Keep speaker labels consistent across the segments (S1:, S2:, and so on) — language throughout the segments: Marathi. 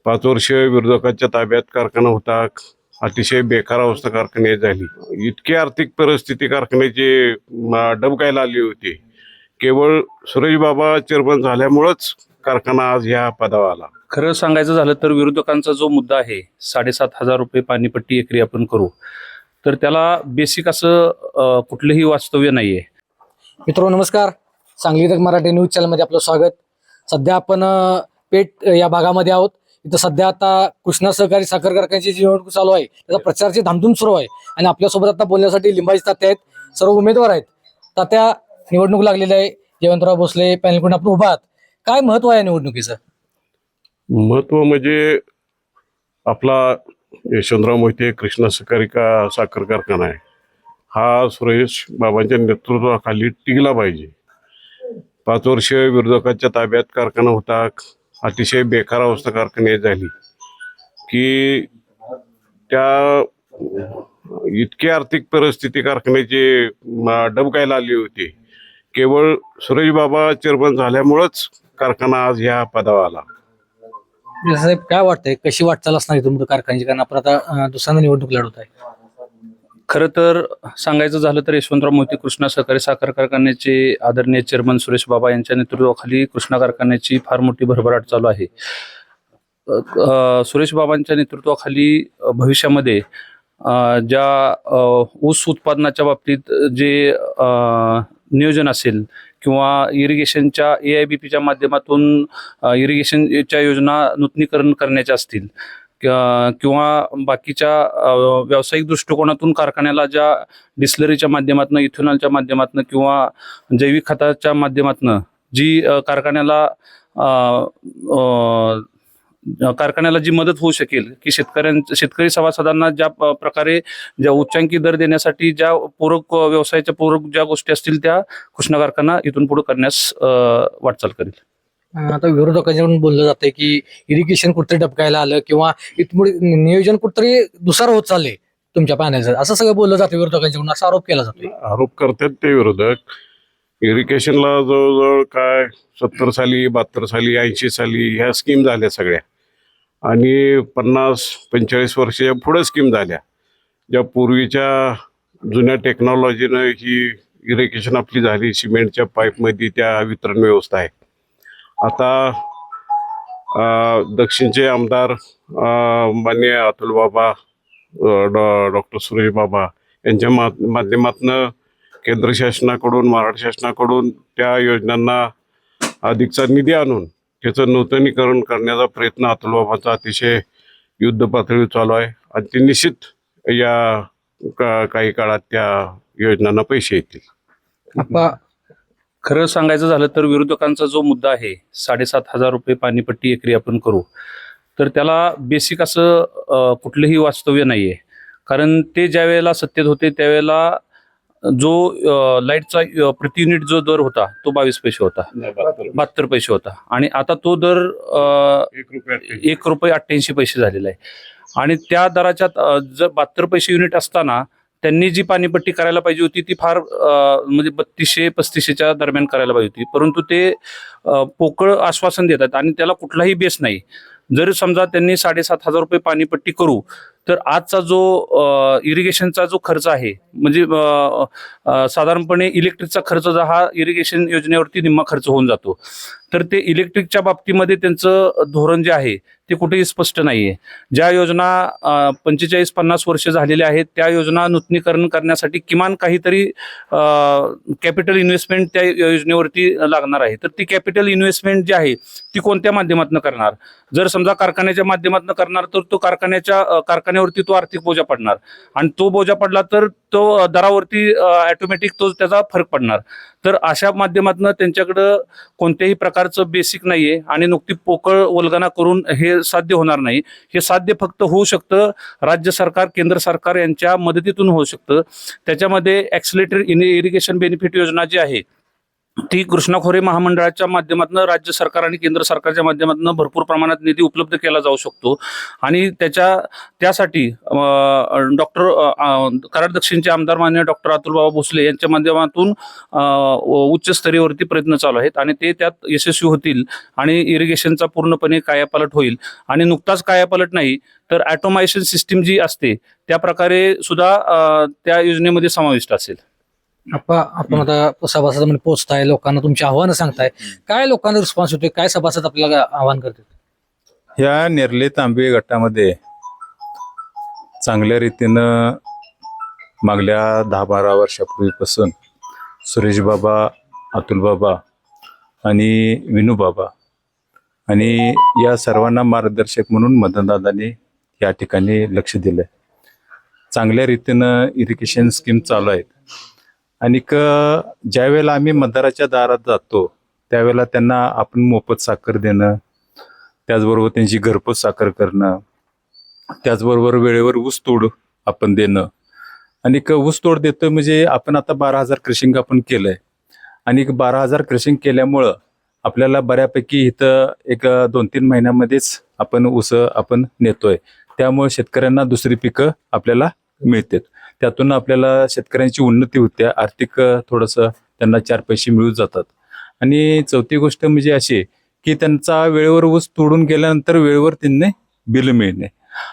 S1: 5 वर्ष विरोधकांच्या ताब्यात कारखाना होता. अतिशय बेकार अवस्था कारखान्यात झाली. इतकी आर्थिक परिस्थिती कारखान्याची डबकायला आली होती. केवळ सुरेश बाबा चेअरमन झाल्यामुळंच कारखाना आज ह्या पदावर आला.
S2: खरं सांगायचं झालं तर विरोधकांचा जो मुद्दा आहे 7,500 रुपये पाणीपट्टी एकरी आपण करू, तर त्याला बेसिक असं कुठलंही वास्तव्य नाहीये.
S3: मित्रांनो नमस्कार, सांगली तक मराठी न्यूज चॅनलमध्ये आपलं स्वागत. सध्या आपण पेठ या भागामध्ये आहोत. इथं सध्या आता कृष्णा सहकारी साखर कारखान्याची जी निवडणूक चालू आहे त्याचा प्रचाराची धामधूम सुरू आहे आणि आपल्यासोबत आता बोलण्यासाठी लिंबाजी तात्या आहेत. सर्व उमेदवार आहेत. तात्या, निवडणूक लागलेली आहे. जयवंतराव भोसले पॅनलकडून आपण उभा आहात. काय महत्व आहे निवडणुकीचं?
S1: महत्व म्हणजे आपला यशवंतराव मोहिते कृष्णा सहकारी साखर कारखाना आहे. हा सुरेश बाबांच्या नेतृत्वाखाली टिकला पाहिजे. 5 वर्ष विरोधकांच्या ताब्यात कारखाना होता. अतिशय बेकार अवस्था कारखान्यात झाली की त्या इतकी आर्थिक परिस्थिती कारखान्याची डबकायला आली होती. केवळ सुरेश बाबा चेअरमन झाल्यामुळंच कारखाना आज ह्या पदावर आला.
S3: साहेब, काय वाटतंय, कशी वाटचाल असणार आहे तुमच्या कारखान्याची? कारण आपण आता दुसऱ्यांदा निवडणूक लढवत आहे.
S2: खरं तर सांगायचं झालं तर यशवंतराव मोहिते कृष्णा सहकारी साखर कारखान्याचे आदरणीय चेअरमन सुरेश बाबा यांच्या नेतृत्वाखाली कृष्णा कारखान्याची फार मोठी भरभराट चालू आहे. सुरेश बाबांच्या नेतृत्वाखाली भविष्यामध्ये ज्या ऊस उत्पादनाच्या बाबतीत जे नियोजन असेल किंवा इरिगेशनच्या AIBPच्या माध्यमातून इरिगेशनच्या योजना नूतनीकरण करण्याच्या असतील किंवा बाकीच्या व्यावसायिक दृष्टिकोनातून कारखान्याला ज्या डिस्लरीच्या माध्यमातून, इथेनॉलच्या माध्यमातून किंवा जैविक खताच्या माध्यमातून जी कारखान्याला जी मदत होऊ शकेल की शेतकरी सभासदांना ज्या प्रकारे ज्या उच्चांकी दर देण्यासाठी ज्या पूरक व्यवसायाच्या पूरक ज्या गोष्टी असतील त्या कृष्णा कारखाना इथून पुढे करण्यास वाटचाल करेल.
S3: आता विरोधकांकडून बोललं जातंय की इरिगेशन कुठतरी डबकायला आलं किंवा इथं नियोजन कुठतरी दुसरं होत चाललंय तुमच्या पॅनलचं, असं सगळं बोललं जातं विरोधकांकडून, असा आरोप केला जातोय.
S1: आरोप करतात ते विरोधक. इरिगेशनला जवळजवळ काय 70 साली, 72 साली, 80 साली ह्या स्कीम झाल्या सगळ्या आणि 50-45 वर्षाच्या पुढे स्कीम झाल्या. ज्या पूर्वीच्या जुन्या टेक्नॉलॉजीनं ही इरिगेशन आपली झाली. सिमेंटच्या पाईपमध्ये त्या वितरण व्यवस्था आहे. आता दक्षिणचे आमदार माननीय अतुल बाबा, डॉक्टर सुरेश बाबा यांच्या माध्यमातून केंद्र शासनाकडून, महाराष्ट्र शासनाकडून त्या योजनांना अधिकचा निधी आणून त्याचं नूतनीकरण करण्याचा प्रयत्न अतुल बाबांचा अतिशय युद्ध पातळीवर चालू आहे आणि ते निश्चित या काही काळात त्या योजनांना पैसे येतील.
S2: खरं सांगायचं झालं तर विरोधकांचा जो मुद्दा आहे 7,500 रुपये पाणीपट्टी एकरी आपण करू, तर त्याला बेसिक असं कुठलंही वास्तव्य नाहीये. कारण ते ज्या वेळेला सत्तेत होते त्यावेळेला जो लाईटचा प्रति युनिट जो दर होता तो 22 पैसे होता, 72 पैसे होता आणि आता तो दर 1 रुपये 88 पैसे झालेला आहे. आणि त्या दराच्या जर 72 पैसे युनिट असताना त्यांनी जी पाणीपट्टी करायला पाहिजे होती ती फार म्हणजे 3200-3500च्या दरम्यान करायला पाहिजे होती. परंतु ते पोकळ आश्वासन देतात आणि त्याला कुठलाही बेस नाही. जर समजा त्यांनी 7,500 रुपये पाणीपट्टी करू तर आजचा जो इरिगेशनचा जो खर्च आहे म्हणजे साधारणपणे इलेक्ट्रिकचा खर्च हा इरिगेशन योजनेवरती निम्मा खर्च होऊन जातो. तर ते इलेक्ट्रिकच्या बाबतीमध्ये त्यांचं धोरण जे आहे ते कुठेही स्पष्ट नाहीये. ज्या योजना 45-50 वर्ष झालेल्या आहेत त्या योजना नूतनीकरण करण्यासाठी किमान काहीतरी कॅपिटल इन्व्हेस्टमेंट त्या योजनेवरती लागणार आहे. तर ती कॅपिटल इन्व्हेस्टमेंट जी आहे ती कोणत्या माध्यमातून करणार? जर समजा कारखान्याच्या माध्यमातून करणार तर तो कारखान्यावरती तो आर्थिक बोजा पडणार आणि तो बोजा पडला तर तो दरावरती ऑटोमॅटिक तो त्याचा फरक पडणार. तर अशा माध्यमातून त्यांच्याकडं कोणत्याही प्रकारचं बेसिक नाहीये आणि नुकती पोकळ वल्गना करून हे साध्य होणार नाही. हे साध्य फक्त होऊ शकतं राज्य सरकार, केंद्र सरकार यांच्या मदतीतून होऊ शकतं. त्याच्यामध्ये ॲक्सिलरेटेड इरिगेशन बेनिफिट योजना जी आहे ती कृष्णा खोरे महामंडळाच्या माध्यमातून राज्य सरकार आणि केंद्र सरकारच्या माध्यमातून भरपूर प्रमाणात निधी उपलब्ध केला जाऊ शकतो आणि त्यासाठी डॉक्टर कराड दक्षिणचे आमदार माननीय डॉक्टर अतुलबाबा भोसले यांच्या माध्यमातून उच्च स्तरीयवरती प्रयत्न चालू आहेत आणि ते त्यात यशस्वी होतील आणि इरिगेशनचा पूर्णपणे कायापालट होईल. आणि नुकताच कायापालट नाही तर ॲटोमायझेशन सिस्टीम जी असते त्या प्रकारे सुद्धा त्या योजनेमध्ये समाविष्ट असेल.
S3: आपण आता सभासदांमध्ये पोहोचताय, लोकांना तुमची आव्हानं सांगताय, काय लोकांना रिस्पॉन्स होतोय, काय सभासद आपल्याला आव्हान करतात?
S4: ह्या नेरले तांबे गटामध्ये चांगल्या रीतीनं मागल्या 10-12 वर्षापूर्वीपासून सुरेश बाबा, अतुल बाबा आणि विनू बाबा आणि या सर्वांना मार्गदर्शक म्हणून मदनदादांनी या ठिकाणी लक्ष दिलंय. चांगल्या रीतीनं इरिगेशन स्कीम चालू आहेत आणि ज्या वेळेला आम्ही मतदाराच्या दारात जातो त्यावेळेला त्यांना आपण मोफत साखर देणं, त्याचबरोबर त्यांची घरपोच साखर करणं, त्याचबरोबर वेळेवर ऊसतोड आपण देणं आणि ऊसतोड देतो म्हणजे आपण आता 12,000 क्रशिंग आपण केलंय आणि 12,000 क्रशिंग केल्यामुळं आपल्याला बऱ्यापैकी इथं एक 2-3 महिन्यामध्येच आपण ऊस आपण नेतोय. त्यामुळे शेतकऱ्यांना दुसरी पिकं आपल्याला मिळतात. त्यातून आपल्याला शेतकऱ्यांची उन्नती होते, आर्थिक थोडंसं त्यांना 4 पैसे मिळून जातात. आणि चौथी गोष्ट म्हणजे अशी की त्यांचा वेळेवर ऊस तोडून गेल्यानंतर वेळेवर त्यांना बिल मिळणे.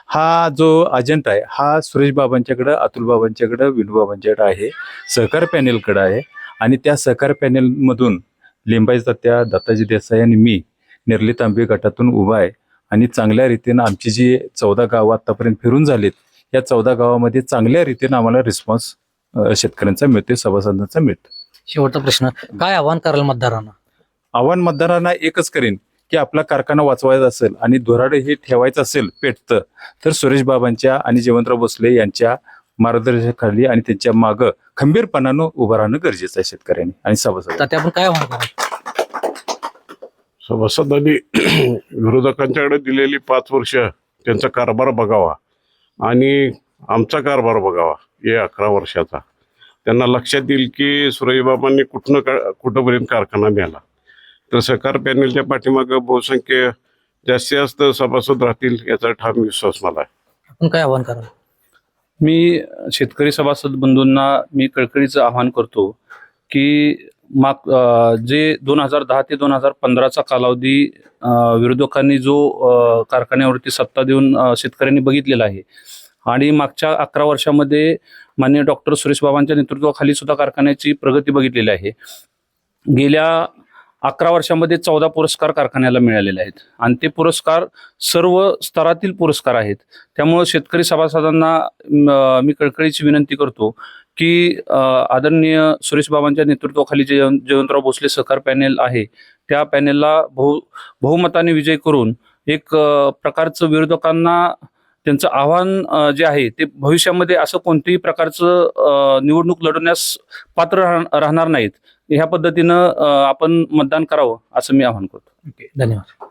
S4: हा जो अजेंडा आहे हा सुरेश बाबांच्याकडं, अतुल बाबांच्याकडं, विनू बाबांच्याकडं आहे, सहकार पॅनेलकडं आहे आणि त्या सहकार पॅनेलमधून लिंबाई तात्या, दत्ताजी देसाई आणि मी नेरले तांबे गटातून उभा आहे आणि चांगल्या रीतीनं आमची जी 14 गावं आतापर्यंत फिरून झालीत या 14 गावामध्ये चांगल्या रीतीनं आम्हाला रिस्पॉन्स शेतकऱ्यांचा मिळतोय, सभासदांचा मिळतो.
S3: शेवटचा प्रश्न, काय आव्हान कराल मतदारांना?
S4: आव्हान मतदारांना एकच करेन की आपला कारखाना वाचवायचा असेल आणि धोराडे हे ठेवायचं असेल पेटतं तर सुरेश बाबांच्या आणि जयवंतराव भोसले यांच्या मार्गदर्शनाखाली आणि त्यांच्या मागं खंबीरपणानं उभं राहणं गरजेचं आहे शेतकऱ्यांनी आणि सभासद.
S3: तर आपण काय आव्हान कराल?
S1: सभासदांनी विरोधकांच्याकडे दिलेली 5 वर्ष त्यांचा कारभार बघावा आणि आमचा कारभार बघावा या 11 वर्षाचा. त्यांना लक्षात येईल की सुरेशबाबांनी कुठंपर्यंत कारखाना नेला. तर सहकार पॅनेलच्या पाठीमागं बहुसंख्य जास्तीत जास्त सभासद राहतील याचा ठाम विश्वास मला आहे.
S3: आपण काय आव्हान कराल?
S2: मी शेतकरी सभासद बंधूंना मी कळकळीचं आवाहन करतो की जे 2010 ते 2015चा कालावधी विरोधकांनी जो कारखान्यावरती सत्ता देऊन शेतकऱ्यांनी बघितलेला आहे आणि मागच्या 11 वर्षामध्ये माननीय डॉक्टर सुरेश बाबांच्या नेतृत्वाखाली सुद्धा कारखान्याची प्रगती बघितलेली आहे. गेल्या 11 वर्षामध्ये 14 पुरस्कार कारखान्याला मिळालेले आहेत आणि ते पुरस्कार सर्व स्तरातील पुरस्कार आहेत. त्यामुळे शेतकरी सभासदांना मी कळकळीची विनंती करतो की आदरणीय सुरेश बाबांच्या नेतृत्वाखाली जे जयवंतराव भोसले सहकार पॅनेल आहे त्या पॅनेलला बहुमताने विजय करून एक प्रकारचं विरोधकांना त्यांचं आव्हान जे आहे ते भविष्यामध्ये असं कोणत्याही प्रकारचं निवडणूक लढवण्यास पात्र राहणार नाहीत ह्या पद्धतीनं आपण मतदान करावं असं मी आवाहन करतो.
S3: धन्यवाद.